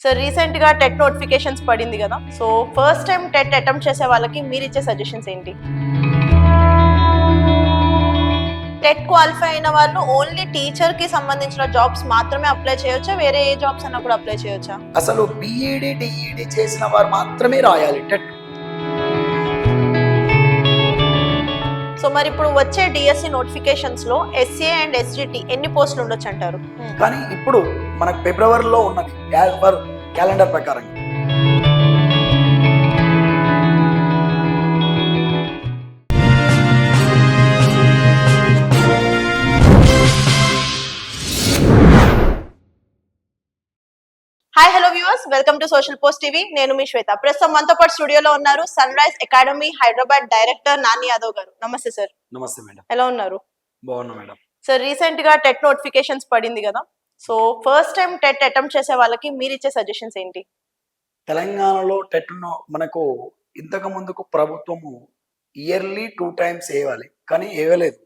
So recent గా TET notifications పడింది కదా. So first time TET attempt చేసే వాళ్ళకి మీరు ఇచ్చే సజెషన్స్ ఏంటి? టెట్ క్వాలిఫై అయిన వాళ్ళు ఓన్లీ టీచర్ కి సంబంధించిన జాబ్స్ మాత్రమే అప్లై చేయొచ్చా, వేరే ఏ జాబ్స్ అన్నా కూడా అప్లై చేయొచ్చా? అసలు బిఈడి డిఈడి చేసిన వారు మాత్రమే రాయాలి టెట్. సో మరి ఇప్పుడు వచ్చే డిఎస్సి నోటిఫికేషన్స్ లో ఎస్ఏ అండ్ ఎస్జిటి ఎన్ని పోస్టులు ఉండొచ్చు అంటారు? కానీ ఇప్పుడు మనకు ఫిబ్రవరిలో ఉన్నది యాజ్ పర్ క్యాలెండర్ ప్రకారం. Hi hello viewers, welcome to social post TV. నేను మీ శ్వేత. ప్రస్తుతం మనతో పాటు స్టూడియోలో ఉన్నారు Sunrise Academy Hyderabad director Nani Yadav garu. నమస్తే సార్. నమస్తే మేడం. ఎలా ఉన్నారు? బాగున్నా మేడం. సార్ రీసెంట్ గా టెట్ నోటిఫికేషన్స్ పడింది కదా. So first time TET attempt చేసే వాళ్ళకి మీరు ఇచ్చే సజెషన్స్ ఏంటి? తెలంగాణలో టెట్ మనకు ఇంతకు ముందుకు ప్రభుత్వము ఇయర్లీ 2 times వేయాలి, కానీ వేయలేదు.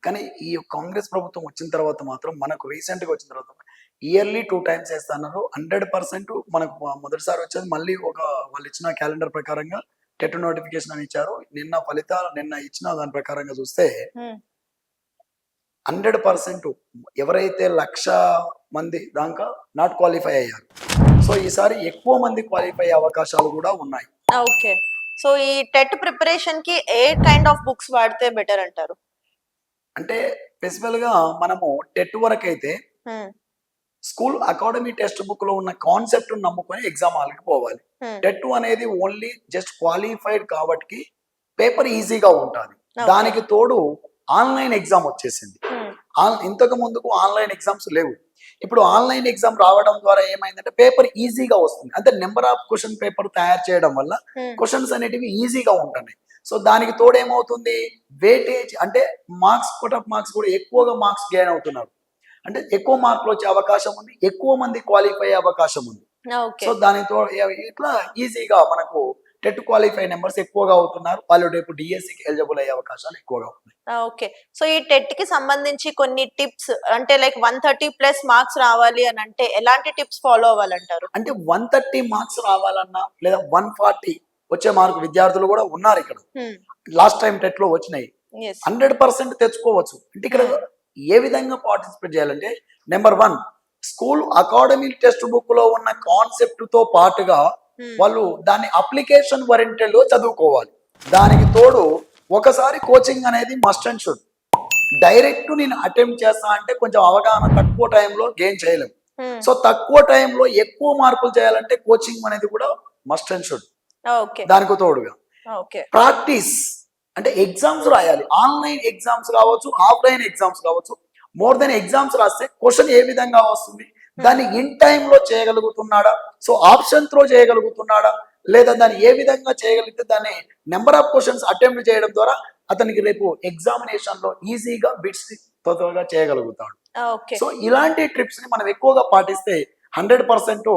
కానీ ఈ కాంగ్రెస్ ప్రభుత్వం వచ్చిన తర్వాత మాత్రం మనకు రీసెంట్ గా వచ్చిన తర్వాత ఇయర్లీ 2 times వేస్తున్నారు. 100% మనకు మొదటిసారి వచ్చేది మళ్ళీ వాళ్ళు ఇచ్చిన క్యాలెండర్ ప్రకారంగా టెట్ నోటిఫికేషన్ అని ఇచ్చారు. నిన్న ఇచ్చిన దాని ప్రకారంగా చూస్తే 100% ఎవరైతే 1,00,000 మంది దాకా నాట్ క్వాలిఫై అయ్యారు. సో ఈసారి ఎక్కువ మంది క్వాలిఫై అయ్యే అవకాశాలు కూడా ఉన్నాయి. ఓకే. సో ఈ టెట్ ప్రిపరేషన్ కి ఏ కైండ్ ఆఫ్ బుక్స్ వాడితే బెటర్ అంటారు? అంటే స్పెసిఫికల్ గా మనము టెట్ వరకు అయితే స్కూల్ అకాడమీ టెక్స్ట్ బుక్ లో ఉన్న కాన్సెప్ట్ నమ్ముకొని ఎగ్జామ్ హాల్కి పోవాలి. టెట్ అనేది ఓన్లీ జస్ట్ క్వాలిఫైడ్ కాబట్టి పేపర్ ఈజీగా ఉంటుంది. దానికి తోడు ఆన్లైన్ ఎగ్జామ్ వచ్చేసింది. ఇంతకు ముందుకు ఆన్లైన్ ఎగ్జామ్స్ లేవు. ఇప్పుడు ఆన్లైన్ ఎగ్జామ్ రావడం ద్వారా ఏమైందంటే పేపర్ ఈజీగా వస్తుంది. అంటే నెంబర్ ఆఫ్ క్వశ్చన్ పేపర్ తయారు చేయడం వల్ల క్వశ్చన్స్ అనేటివి ఈజీగా ఉంటున్నాయి. సో దానికి తోడు ఏమవుతుంది, వెయిటేజ్ అంటే మార్క్స్, కట్ ఆఫ్ మార్క్స్ కూడా ఎక్కువగా మార్క్స్ గెయిన్ అవుతున్నారు. అంటే ఎక్కువ మార్కులు వచ్చే అవకాశం ఉంది, ఎక్కువ మంది క్వాలిఫై అయ్యే అవకాశం ఉంది. సో దానితో ఇట్లా ఈజీగా మనకు టెట్ క్వాలిఫై నెంబర్స్ ఎక్కువగా అవుతున్నారు. వాళ్ళు రేపు డిఎస్సికి ఎలిజిబుల్ అయ్యే అవకాశాలు ఎక్కువగా ఉన్నాయి. ఓకే. సో ఈ టెట్ కి సంబంధించి కొన్ని టిప్స్, అంటే లైక్ 130+ మార్క్స్ రావాలి అని అంటే ఎలాంటి టిప్స్ ఫాలో అవ్వాలంటారు? అంటే 130 మార్క్స్ రావాలన్నా లేదా 140 వచ్చే మార్కు విద్యార్థులు కూడా ఉన్నారు ఇక్కడ. లాస్ట్ టైం టెట్ లో వచ్చినాయి. 100% తెచ్చుకోవచ్చు. అంటే ఇక్కడ ఏ విధంగా పార్టిసిపేట్ చేయాలంటే, number 1 school academy text book లో ఉన్న కాన్సెప్ట్ తో పాటుగా వాళ్ళు దాన్ని అప్లికేషన్ ఓరియంటెడ్ లో చదువుకోవాలి. దానికి తోడు ఒకసారి కోచింగ్ అనేది మస్ట్ అండ్ షుడ్. డైరెక్ట్ నేను అటెంప్ట్ చేస్తా అంటే కొంచెం అవగాహన తక్కువ టైంలో గెయిన్ చేయలేము. సో తక్కువ టైంలో ఎక్కువ మార్కులు చేయాలంటే కోచింగ్ అనేది కూడా మస్ట్ అండ్ షుడ్. దానికి తోడుగా ప్రాక్టీస్ అంటే ఎగ్జామ్స్ రాయాలి. ఆన్లైన్ ఎగ్జామ్స్ కావచ్చు, ఆఫ్లైన్ ఎగ్జామ్స్ కావచ్చు. మోర్ దెన్ ఎగ్జామ్స్ రాస్తే క్వశ్చన్ ఏ విధంగా వస్తుంది, దాన్ని ఇన్ టైంలో చేయగలుగుతున్నాడా, సో ఆప్షన్ త్రో చేయగలుగుతున్నాడా, లేదా దాన్ని ఏ విధంగా చేయగలిగితే దాన్ని నెంబర్ ఆఫ్ క్వశ్చన్స్ అటెంప్ట్ చేయడం ద్వారా అతనికి రేపు ఎగ్జామినేషన్ లో ఈజీగా బిట్స్ త్వరగా చేయగలుగుతాడు. సో ఇలాంటి ట్రిప్స్ ని మనం ఎక్కువగా పాటిస్తే 100%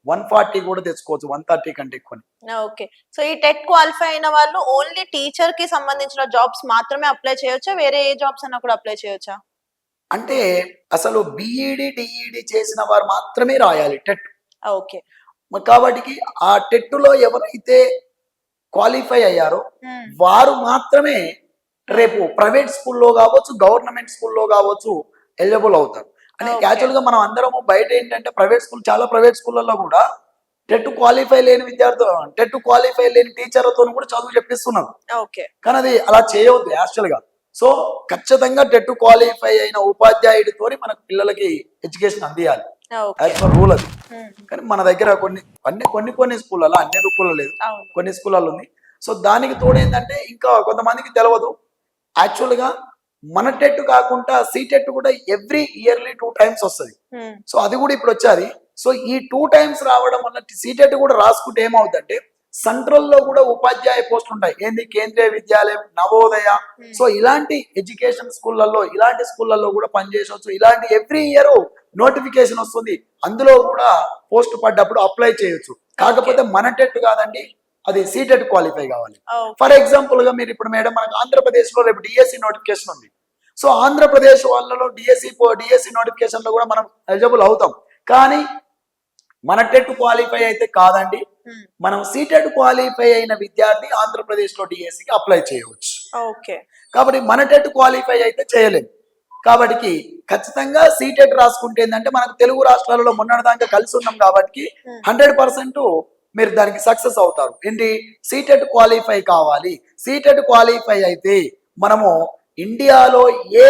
140 కూడా తెచ్చుకోవచ్చు, 130 కంటే ఎక్కువ. ఓకే. సో ఈ టెట్ క్వాలిఫై అయిన వాళ్ళు ఓన్లీ టీచర్ కి సంబంధించిన జాబ్స్ మాత్రమే అప్లై చేయొచ్చా, వేరే ఏ జాబ్స్ అన్నా కూడా అప్లై చేయొచ్చా? అంటే అసలు బిఈడి డిఈడి చేసిన వారు మాత్రమే రాయాలి టెట్. ఓకే. కాబట్టి ఆ టెట్ లో ఎవరైతే క్వాలిఫై అయ్యారో వారు మాత్రమే రేపు ప్రైవేట్ స్కూల్లో కావచ్చు, గవర్నమెంట్ స్కూల్లో కావచ్చు ఎలిజిబుల్ అవుతారు. అంటే యాక్చువల్ గా మనం అందరము బయట ఏంటంటే చాలా ప్రైవేట్ స్కూళ్ళల్లో కూడా టెట్ క్వాలిఫై లేని విద్యార్థులు, టెట్ క్వాలిఫై లేని టీచర్లతో కూడా చదువు చెప్పిస్తున్నారు. కానీ అది అలా చేయవద్దు యాక్చువల్ గా. సో ఖచ్చితంగా టెట్ క్వాలిఫై అయిన ఉపాధ్యాయుడితో మనకు పిల్లలకి ఎడ్యుకేషన్ అందియాలి, యాజ్ పర్ రూల్ అది. కానీ మన దగ్గర కొన్ని స్కూళ్ళలో, అన్ని స్కూల్లో లేదు, కొన్ని స్కూళ్ళలో ఉంది. సో దానికి తోడు ఏంటంటే ఇంకా కొంతమందికి తెలియదు, యాక్చువల్ గా మన టెట్ కాకుండా సీటెట్ కూడా ఎవ్రీ ఇయర్లీ 2 times వస్తుంది. సో అది కూడా ఇప్పుడు వచ్చేది. సో ఈ 2 times రావడం వల్ల సీటెట్ కూడా రాసుకుంటే ఏమవుతుందంటే సెంట్రల్ లో కూడా ఉపాధ్యాయ పోస్టులు ఉంటాయి. ఏంది, కేంద్రీయ విద్యాలయం, నవోదయ. సో ఇలాంటి ఎడ్యుకేషన్ స్కూళ్ళల్లో, ఇలాంటి స్కూళ్ళల్లో కూడా పనిచేయవచ్చు. ఇలాంటి ఎవ్రీ ఇయర్ నోటిఫికేషన్ వస్తుంది, అందులో కూడా పోస్ట్ పడ్డప్పుడు అప్లై చేయొచ్చు. కాకపోతే మన టెట్ కాదండి, అది సీటెట్ క్వాలిఫై కావాలి. ఫర్ ఎగ్జాంపుల్ గా మీరు ఇప్పుడు మేడం మనకు ఆంధ్రప్రదేశ్ లో రేపు డిఎస్సి నోటిఫికేషన్ ఉంది. సో ఆంధ్రప్రదేశ్ వాళ్ళలో డిఎస్సి నోటిఫికేషన్ లో కూడా మనం ఎలిజిబుల్ అవుతాం. కానీ మన టెట్ క్వాలిఫై అయితే కాదండి. మనం సీటెట్ క్వాలిఫై అయిన విద్యార్థి ఆంధ్రప్రదేశ్ లో డిఎస్సికి అప్లై చేయవచ్చు. ఓకే. కాబట్టి మన టెట్ క్వాలిఫై అయితే చేయలేము. కాబట్టి ఖచ్చితంగా సీటెట్ రాసుకుంటే ఏంటంటే మనకు తెలుగు రాష్ట్రాలలో మొన్నటిదాకా కలిసి ఉన్నాం కాబట్టి 100% మీరు దానికి సక్సెస్ అవుతారు. ఏంటి, సీటెట్ క్వాలిఫై కావాలి. సీటెట్ క్వాలిఫై అయితే మనము ఇండియాలో ఏ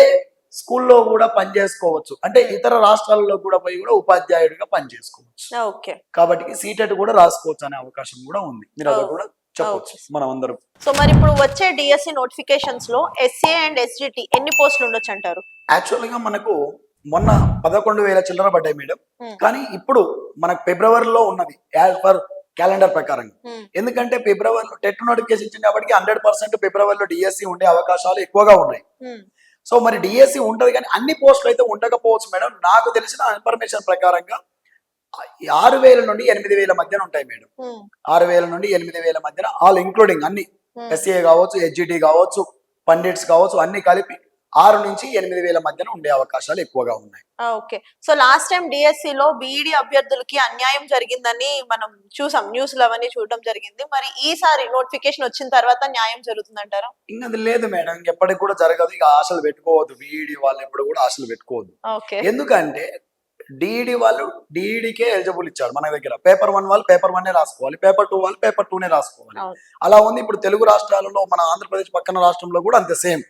స్కూల్లో కూడా పనిచేసుకోవచ్చు, అంటే ఇతర రాష్ట్రాలలో కూడా పోయి కూడా ఉపాధ్యాయుడిగా పనిచేసుకోవచ్చు. ఓకే. కాబట్టి సీటెట్ కూడా రాసుకోవచ్చు అనే అవకాశం కూడా ఉంది. మీరు అది కూడా చెప్పొచ్చు మనం అందరం. సో మరి ఇప్పుడు వచ్చే డిఎస్సి నోటిఫికేషన్స్ లో ఎస్ఏ అండ్ ఎస్జిటి ఎన్ని పోస్టులు ఉండొచ్చు అంటారు? యాక్చువల్ గా మనకు మొన్న 11,000 చిల్లర పడ్డాయి మేడం. కానీ ఇప్పుడు మనకు ఫిబ్రవరిలో ఉన్నది యాజ్ పర్ క్యాలెండర్ ప్రకారం. ఎందుకంటే ఫిబ్రవరిలో టెట్ నోటిఫికేషన్ ఇచ్చింది కాబట్టి 100% ఫిబ్రవరిలో డిఎస్సి ఉండే అవకాశాలు ఎక్కువగా ఉన్నాయి. సో మరి డిఎస్సి ఉంటది కానీ అన్ని పోస్టులు అయితే ఉండకపోవచ్చు మేడం. నాకు తెలిసిన ఇన్ఫర్మేషన్ ప్రకారంగా 6,000 నుండి 8,000 మధ్యన ఉంటాయి మేడం. 6,000 నుండి 8,000 మధ్యన ఆల్ ఇంక్లూడింగ్ అన్ని ఎస్ఏ కావచ్చు, హెచ్జిటి కావచ్చు, పండిట్స్ కావచ్చు, అన్ని కలిపి 6 నుంచి 8,000 మధ్యన ఉండే అవకాశాలు ఎక్కువగా ఉన్నాయి. Okay. So last time DSC లో బీఈడి అభ్యర్థులకి అన్యాయం జరిగిందని మనం చూసాం, న్యూస్ లో అవన్నీ చూడడం జరిగింది. మరి ఈసారి నోటిఫికేషన్ వచ్చిన తర్వాత న్యాయం జరుగుతుందంటారా? ఇంకా అది లేదు మేడం, ఎప్పటికి కూడా జరగదు. ఇక ఆశలు పెట్టుకోవద్దు, బీఈడి వాళ్ళు ఎప్పుడు కూడా ఆశలు పెట్టుకోవద్దు. ఎందుకంటే డిఈడి వాళ్ళు డిఈడికే ఎలిజిబుల్ ఇచ్చారు మన దగ్గర. పేపర్ 1 వాళ్ళు పేపర్ 1 రాసుకోవాలి, పేపర్ 2 వాళ్ళు పేపర్ 2 రాసుకోవాలి. అలా ఉంది. ఇప్పుడు తెలుగు రాష్ట్రాలలో మన ఆంధ్రప్రదేశ్ పక్కన రాష్ట్రంలో కూడా అంతే సేమ్.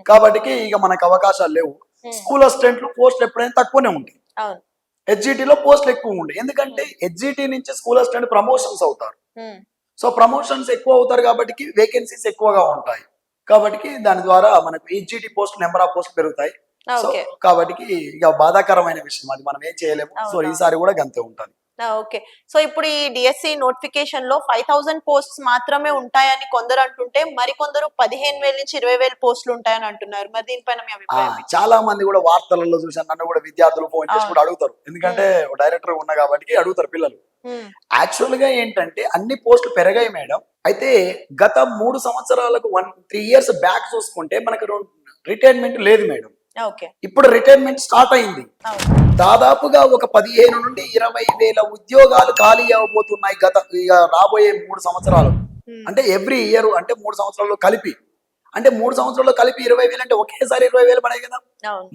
కాబట్టి ఇక మనకు అవకాశాలు లేవు. స్కూల్ అసిస్టెంట్లు పోస్టులు ఎప్పుడైనా తక్కువనే ఉంటాయి. హెచ్జిటిలో పోస్టులు ఎక్కువ ఉంటాయి. ఎందుకంటే హెచ్జిటి నుంచి స్కూల్ అసిస్టెంట్ ప్రమోషన్స్ అవుతారు. సో ప్రమోషన్స్ ఎక్కువ అవుతారు కాబట్టి వేకెన్సీస్ ఎక్కువగా ఉంటాయి. కాబట్టి దాని ద్వారా మనకు HGT post number of post పెరుగుతాయి. సో కాబట్టి ఇక బాధాకరమైన విషయం, అది మనం ఏం చేయలేము. సో ఈసారి కూడా గంతే ఉంటుంది. ఓకే. సో ఇప్పుడు ఈ డిఎస్సి నోటిఫికేషన్ లో 5,000 పోస్ట్స్ మాత్రమే ఉంటాయని కొందరు అంటుంటే, మరి కొందరు 15,000 నుంచి 20,000 పోస్టులు ఉంటాయని అంటున్నారు. మరి దీనిపైన మీ అభిప్రాయం? చాలా మంది కూడా వార్తలలో చూసాను, నన్ను కూడా విద్యార్థులు ఫోన్ చేసి కూడా అడుగుతారు. ఎందుకంటే డైరెక్టర్ ఉన్నా కాబట్టి అడుగుతారు పిల్లలు. యాక్చువల్ గా ఏంటంటే అన్ని పోస్టులు పెరిగాయి మేడం. అయితే గత 3 సంవత్సరాలకు 3 years బ్యాక్ చూసుకుంటే మనకు రిటైర్మెంట్ లేదు మేడం. ఇప్పుడు రిటైర్మెంట్ స్టార్ట్ అయింది. దాదాపుగా ఒక 15 నుండి 20,000 ఉద్యోగాలు ఖాళీ అవ్వబోతున్నాయి రాబోయే 3 సంవత్సరాలు. అంటే ఎవ్రీ ఇయర్, అంటే 3 సంవత్సరాల్లో కలిపి, అంటే 3 సంవత్సరాల్లో కలిపి 20,000 అంటే ఒకేసారి 20,000 పడాయి కదా.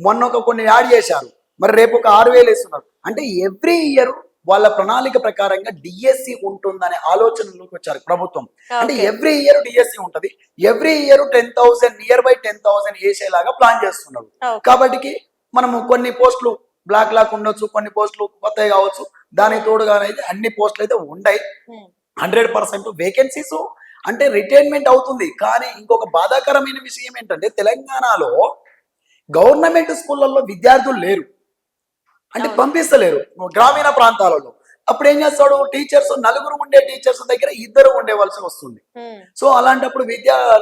మొన్న కొన్ని యాడ్ చేశారు, మరి రేపు ఒక 6,000 వేస్తున్నారు. అంటే ఎవ్రీ ఇయర్ వాళ్ళ ప్రణాళిక ప్రకారంగా డిఎస్సి ఉంటుందనే ఆలోచనలోకి వచ్చారు ప్రభుత్వం. అంటే ఎవ్రీ ఇయర్ డిఎస్సి ఉంటది, ఎవ్రీ ఇయర్ 10,000 నియర్ బై 10,000 వేసేలాగా ప్లాన్ చేస్తున్నారు. కాబట్టి మనము కొన్ని పోస్టులు బ్లాక్ లాక్ ఉండొచ్చు, కొన్ని పోస్టులు కొత్తవి కావచ్చు. దానికి తోడుగానైతే అన్ని పోస్టులు అయితే ఉంటాయి. 100% వేకెన్సీస్ అంటే రిటైర్మెంట్ అవుతుంది. కానీ ఇంకొక బాధాకరమైన విషయం ఏంటంటే తెలంగాణలో గవర్నమెంట్ స్కూళ్ళల్లో విద్యార్థులు లేరు, అంటే పంపిస్తలేరు గ్రామీణ ప్రాంతాలలో. అప్పుడు ఏం చేస్తాడు, టీచర్స్ 4 ఉండే టీచర్స్ దగ్గర 2 ఉండేవలసి వస్తుంది. సో అలాంటప్పుడు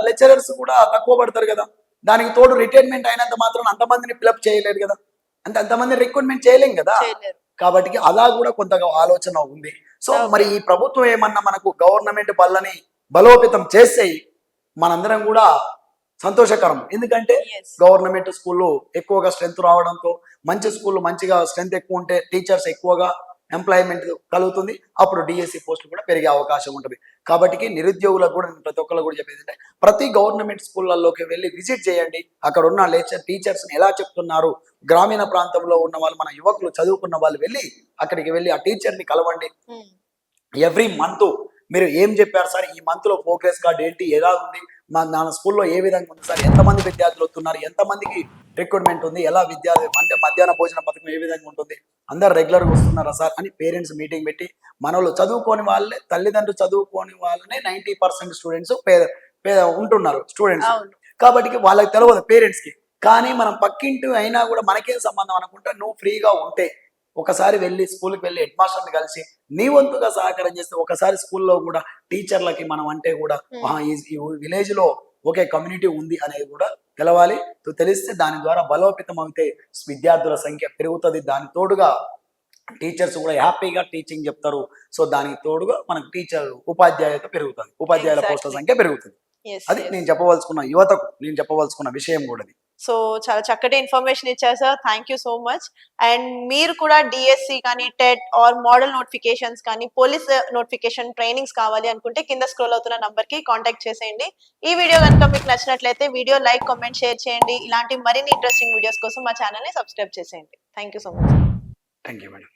లెక్చరర్స్ కూడా తక్కువ పడతారు కదా. దానికి తోడు రిటైర్మెంట్ అయినంత మాత్రం అంతమందిని ఫిలప్ చేయలేరు కదా, అంటే అంతమంది రిక్రూట్మెంట్ చేయలేం కదా. కాబట్టి అలా కూడా కొంత ఆలోచన ఉంది. సో మరి ఈ ప్రభుత్వం ఏమన్నా మనకు గవర్నమెంట్ బళ్ళని బలోపేతం చేస్తే మనందరం కూడా సంతోషకరం. ఎందుకంటే గవర్నమెంట్ స్కూల్లో ఎక్కువగా స్ట్రెంత్ రావడంతో, మంచి స్కూల్లో మంచిగా స్ట్రెంత్ ఎక్కువ ఉంటే టీచర్స్ ఎక్కువగా ఎంప్లాయ్మెంట్ కలుగుతుంది. అప్పుడు డిఎస్సి పోస్టులు కూడా పెరిగే అవకాశం ఉంటుంది. కాబట్టి నిరుద్యోగులకు కూడా ప్రతి ఒక్కరు కూడా చెప్పేది అంటే ప్రతి గవర్నమెంట్ స్కూళ్ళలోకి వెళ్ళి విజిట్ చేయండి. అక్కడ ఉన్న టీచర్స్ ఎలా చెప్తున్నారు, గ్రామీణ ప్రాంతంలో ఉన్న వాళ్ళు, మన యువకులు చదువుకున్న వాళ్ళు వెళ్ళి అక్కడికి వెళ్ళి ఆ టీచర్ని కలవండి. ఎవ్రీ మంత్ మీరు ఏం చెప్పారు సార్, ఈ మంత్ లో ప్రోగ్రెస్ కార్డ్ ఏంటి, ఎలా ఉంది, నా స్కూల్లో ఏ విధంగా ఉంది సార్, ఎంతమంది విద్యార్థులు వస్తున్నారు, ఎంతమందికి రిక్రూట్మెంట్ ఉంది, ఎలా అంటే మధ్యాహ్న భోజన పథకం ఏ విధంగా ఉంటుంది, అందరు రెగ్యులర్గా వస్తున్నారా సార్ అని పేరెంట్స్ మీటింగ్ పెట్టి, మనోళ్ళు చదువుకోని వాళ్ళే, తల్లిదండ్రులు చదువుకోని వాళ్ళనే 90% స్టూడెంట్స్ ఉంటున్నారు స్టూడెంట్స్. కాబట్టి వాళ్ళకి తెలియదు పేరెంట్స్కి. కానీ మనం పక్కింటి అయినా కూడా మనకేం సంబంధం అనుకుంటా, నువ్వు ఫ్రీగా ఉంటే ఒకసారి వెళ్ళి స్కూల్కి వెళ్ళి హెడ్ మాస్టర్ని కలిసి నీ వంతుగా సహకారం చేస్తే ఒకసారి స్కూల్లో కూడా టీచర్లకి మనం అంటే కూడా ఈ విలేజ్ లో ఒకే కమ్యూనిటీ ఉంది అనేది కూడా తెలవాలి. తెలిస్తే దాని ద్వారా బలోపేతం అయితే విద్యార్థుల సంఖ్య పెరుగుతుంది. దాని తోడుగా టీచర్స్ కూడా హ్యాపీగా టీచింగ్ చెప్తారు. సో దానికి తోడుగా మనకు ఉపాధ్యాయుత పెరుగుతుంది, ఉపాధ్యాయుల పోస్టుల సంఖ్య పెరుగుతుంది. అది నేను చెప్పవలసుకున్న యువతకు నేను చెప్పవలసుకున్న విషయం కూడా. సో చాలా చక్కటి ఇన్ఫర్మేషన్ ఇచ్చారు sir, thank you so much. And మీరు కూడా డిఎస్సి కానీ టెట్ ఆర్ మోడల్ నోటిఫికేషన్స్ కానీ పోలీస్ నోటిఫికేషన్ ట్రైనింగ్స్ కావాలి అనుకుంటే కింద స్క్రోల్ అవుతున్న నంబర్కి కాంటాక్ట్ చేసేయండి. ఈ వీడియో కనుక మీకు నచ్చినట్లయితే వీడియో లైక్, కామెంట్, షేర్ చేయండి. ఇలాంటి మరిన్ని ఇంట్రెస్టింగ్ వీడియోస్ కోసం మా ఛానల్ని సబ్స్క్రైబ్ చేసేయండి. Thank you so much. Thank you madam.